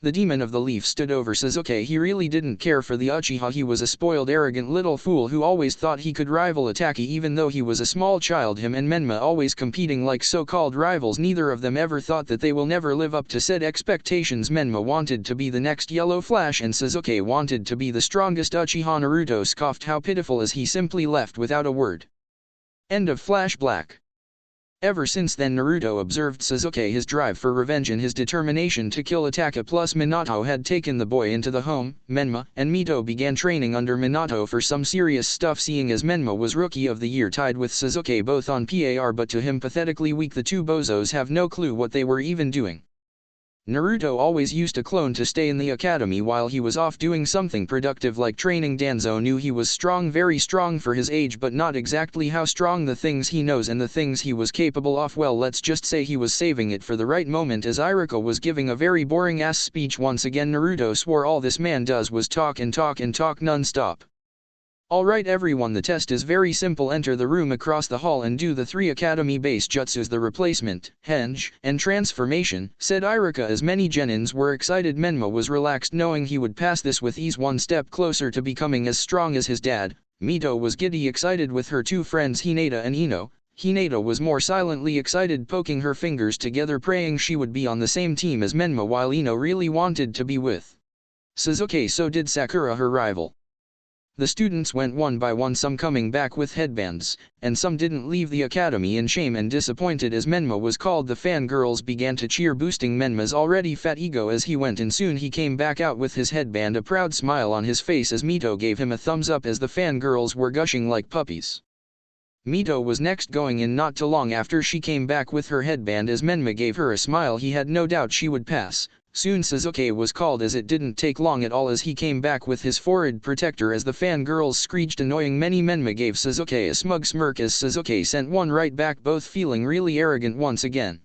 The demon of the leaf stood over Sasuke. He really didn't care for the Uchiha. He was a spoiled, arrogant little fool who always thought he could rival Itachi even though he was a small child. Him and Menma always competing like so-called rivals. Neither of them ever thought that they will never live up to said expectations. Menma wanted to be the next Yellow Flash and Sasuke wanted to be the strongest Uchiha. Naruto scoffed how pitiful as he simply left without a word. End of Flash Black. Ever since then Naruto observed Sasuke. His drive for revenge and his determination to kill Ataka plus Minato had taken the boy into the home. Menma and Mito began training under Minato for some serious stuff. Seeing as Menma was Rookie of the Year tied with Sasuke both on par but to him pathetically weak, the two bozos have no clue what they were even doing. Naruto always used a clone to stay in the academy while he was off doing something productive like training. Danzo knew he was strong, very strong for his age, but not exactly how strong. The things he knows and the things he was capable of, well, let's just say he was saving it for the right moment. As Iruka was giving a very boring ass speech once again, Naruto swore all this man does was talk and talk and talk non-stop. Alright everyone, the test is very simple. Enter the room across the hall and do the 3 academy base jutsus, the replacement, henge, and transformation, said Iruka as many genins were excited. Menma was relaxed knowing he would pass this with ease, one step closer to becoming as strong as his dad. Mito was giddy excited with her 2 friends Hinata and Ino. Hinata was more silently excited, poking her fingers together praying she would be on the same team as Menma, while Ino really wanted to be with Sasuke. So did Sakura, her rival. The students went one by one, some coming back with headbands, and some didn't leave the academy in shame and disappointed as Menma was called. The fangirls began to cheer, boosting Menma's already fat ego as he went in. Soon he came back out with his headband, a proud smile on his face as Mito gave him a thumbs up as the fangirls were gushing like puppies. Mito was next going in not too long after she came back with her headband as Menma gave her a smile. He had no doubt she would pass. Soon Sasuke was called as it didn't take long at all as he came back with his forehead protector as the fangirls screeched annoying many. Menma gave Sasuke a smug smirk as Sasuke sent one right back, both feeling really arrogant once again.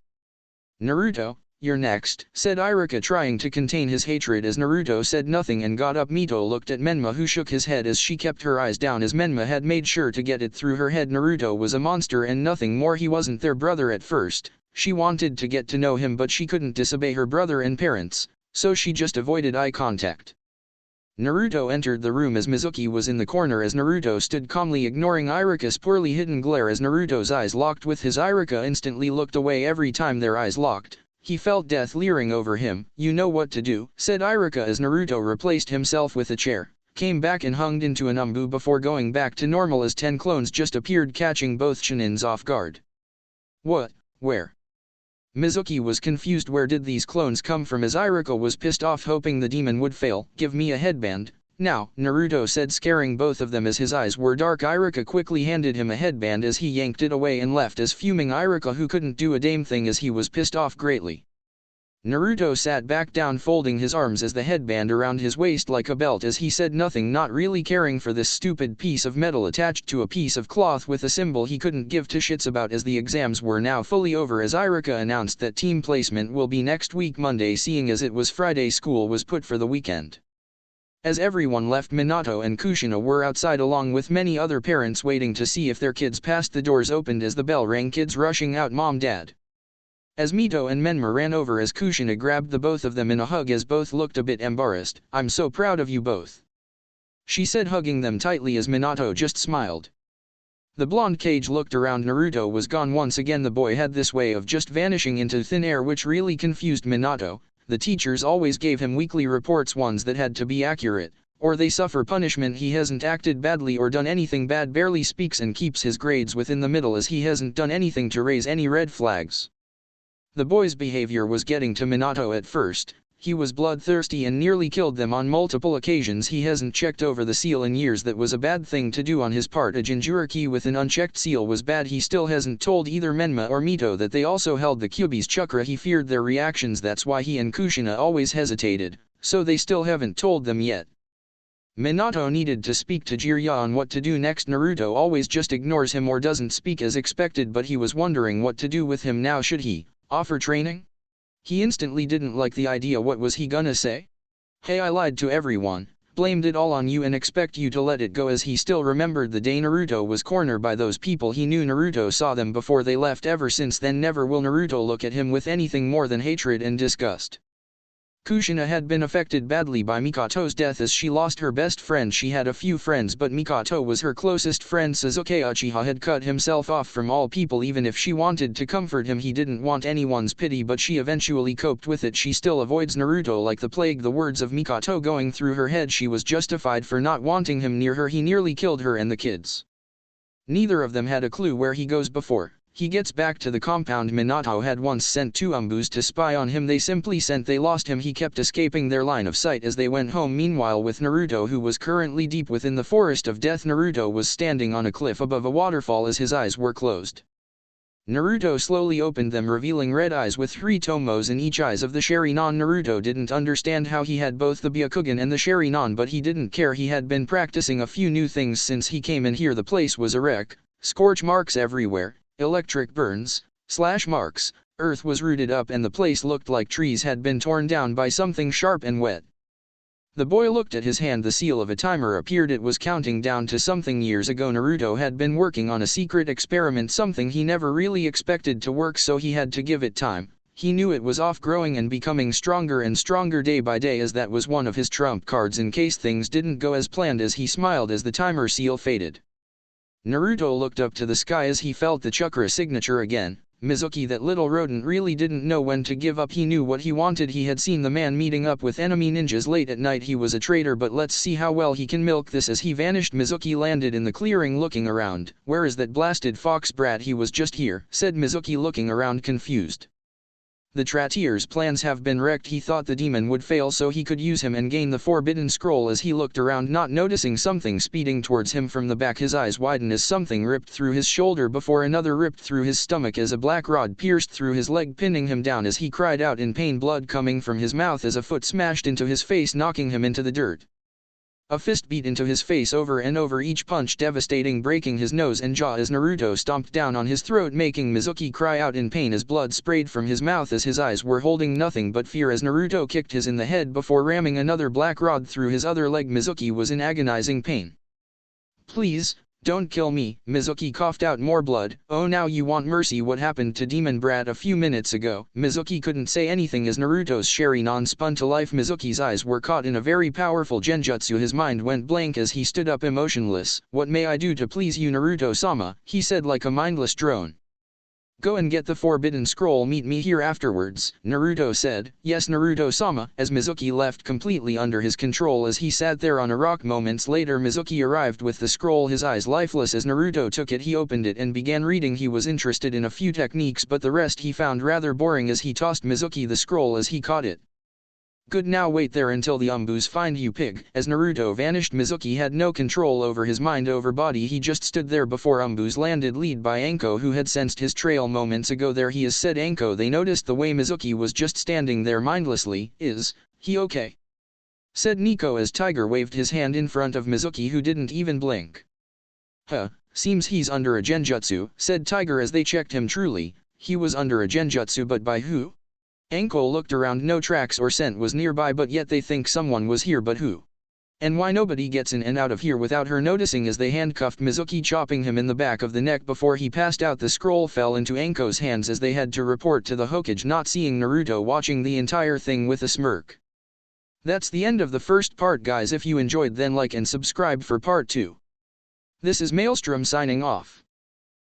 Naruto, you're next, said Iruka trying to contain his hatred as Naruto said nothing and got up. Mito looked at Menma who shook his head as she kept her eyes down as Menma had made sure to get it through her head Naruto was a monster and nothing more. He wasn't their brother at first. She wanted to get to know him but she couldn't disobey her brother and parents, so she just avoided eye contact. Naruto entered the room as Mizuki was in the corner as Naruto stood calmly ignoring Iruka's poorly hidden glare. As Naruto's eyes locked with his, Iruka instantly looked away. Every time their eyes locked, he felt death leering over him. You know what to do, said Iruka as Naruto replaced himself with a chair, came back and hung into an umbu before going back to normal as 10 clones just appeared, catching both shinins off guard. What? Where? Mizuki was confused. Where did these clones come from? As Iruka was pissed off, hoping the demon would fail. Give me a headband, now, Naruto said, scaring both of them as his eyes were dark. Iruka quickly handed him a headband as he yanked it away and left as fuming Iruka, who couldn't do a damn thing as he was pissed off greatly. Naruto sat back down, folding his arms as the headband around his waist like a belt as he said nothing, not really caring for this stupid piece of metal attached to a piece of cloth with a symbol he couldn't give two shits about. As the exams were now fully over, as Iruka announced that team placement will be next week Monday, seeing as it was Friday, school was put for the weekend. As everyone left, Minato and Kushina were outside along with many other parents waiting to see if their kids passed. The doors opened as the bell rang, kids rushing out, mom, dad. As Mito and Menma ran over as Kushina grabbed the both of them in a hug as both looked a bit embarrassed. I'm so proud of you both, she said, hugging them tightly as Minato just smiled. The blonde Cage looked around. Naruto was gone once again. The boy had this way of just vanishing into thin air, which really confused Minato. The teachers always gave him weekly reports, ones that had to be accurate, or they suffer punishment. He hasn't acted badly or done anything bad, barely speaks and keeps his grades within the middle as he hasn't done anything to raise any red flags. The boy's behavior was getting to Minato at first. He was bloodthirsty and nearly killed them on multiple occasions. He hasn't checked over the seal in years. That was a bad thing to do on his part. A Jinchuriki with an unchecked seal was bad. He still hasn't told either Menma or Mito that they also held the Kyuubi's chakra. He feared their reactions, that's why he and Kushina always hesitated, so they still haven't told them yet. Minato needed to speak to Jiraiya on what to do next. Naruto always just ignores him or doesn't speak as expected, but he was wondering what to do with him now. Should he Offer training? He instantly didn't like the idea. What was he gonna say? Hey, I lied to everyone, blamed it all on you and expect you to let it go, as he still remembered the day Naruto was cornered by those people. He knew Naruto saw them before they left. Ever since then never will Naruto look at him with anything more than hatred and disgust. Kushina had been affected badly by Mikato's death, as she lost her best friend. She had a few friends, but Mikato was her closest friend. Sasuke Uchiha had cut himself off from all people. Even if she wanted to comfort him, he didn't want anyone's pity, but she eventually coped with it. She still avoids Naruto like the plague. The words of Mikato going through her head. She was justified for not wanting him near her. He nearly killed her and the kids. Neither of them had a clue where he goes before he gets back to the compound. Minato had once sent 2 umbus to spy on him. They simply sent they lost him. He kept escaping their line of sight as they went home. Meanwhile, with Naruto, who was currently deep within the forest of death, Naruto was standing on a cliff above a waterfall as his eyes were closed. Naruto slowly opened them, revealing red eyes with 3 tomos in each eyes of the Sharingan. Naruto didn't understand how he had both the Byakugan and the Sharingan, but he didn't care. He had been practicing a few new things since he came in here. The place was a wreck, scorch marks everywhere, electric burns, slash marks, earth was rooted up, and the place looked like trees had been torn down by something sharp and wet. The boy looked at his hand. The seal of a timer appeared. It was counting down to something. Years ago Naruto had been working on a secret experiment, something he never really expected to work, so he had to give it time. He knew it was off, growing and becoming stronger and stronger day by day, as that was one of his trump cards in case things didn't go as planned. As he smiled as the timer seal faded, Naruto looked up to the sky as he felt the chakra signature again. Mizuki, that little rodent, really didn't know when to give up. He knew what he wanted. He had seen the man meeting up with enemy ninjas late at night. He was a traitor, but let's see how well he can milk this. As he vanished, Mizuki landed in the clearing, looking around. Where is that blasted fox brat? He was just here, said Mizuki, looking around confused. The Tratier's plans have been wrecked. He thought the demon would fail so he could use him and gain the forbidden scroll. As he looked around, not noticing something speeding towards him from the back, his eyes widened as something ripped through his shoulder before another ripped through his stomach, as a black rod pierced through his leg, pinning him down. As he cried out in pain, blood coming from his mouth as a foot smashed into his face, knocking him into the dirt. A fist beat into his face over and over, each punch devastating, breaking his nose and jaw as Naruto stomped down on his throat, making Mizuki cry out in pain as blood sprayed from his mouth, as his eyes were holding nothing but fear as Naruto kicked his in the head before ramming another black rod through his other leg. Mizuki was in agonizing pain. Please, don't kill me, Mizuki coughed out more blood. Oh, now you want mercy? What happened to Demon Brat a few minutes ago? Mizuki couldn't say anything as Naruto's Sharingan spun to life. Mizuki's eyes were caught in a very powerful genjutsu. His mind went blank as he stood up emotionless. What may I do to please you, Naruto-sama? He said like a mindless drone. Go and get the forbidden scroll, meet me here afterwards, Naruto said. Yes, Naruto-sama, as Mizuki left completely under his control as he sat there on a rock. Moments later Mizuki arrived with the scroll, his eyes lifeless as Naruto took it. He opened it and began reading. He was interested in a few techniques, but the rest he found rather boring as he tossed Mizuki the scroll as he caught it. Good, now wait there until the umbus find you, pig. As Naruto vanished, Mizuki had no control over his mind over body. He just stood there before umbus landed, lead by Anko, who had sensed his trail moments ago. There he is, said Anko. They noticed the way Mizuki was just standing there mindlessly. Is he okay? Said Nico as Tiger waved his hand in front of Mizuki, who didn't even blink. Huh, seems he's under a genjutsu, said Tiger as they checked him. Truly, he was under a genjutsu, but by who? Anko looked around. No tracks or scent was nearby, but yet they think someone was here, but who? And why nobody gets in and out of here without her noticing as they handcuffed Mizuki, chopping him in the back of the neck before he passed out. The scroll fell into Anko's hands as they had to report to the Hokage, not seeing Naruto watching the entire thing with a smirk. That's the end of the first part, guys. If you enjoyed, then like and subscribe for part 2. This is Maelstrom signing off.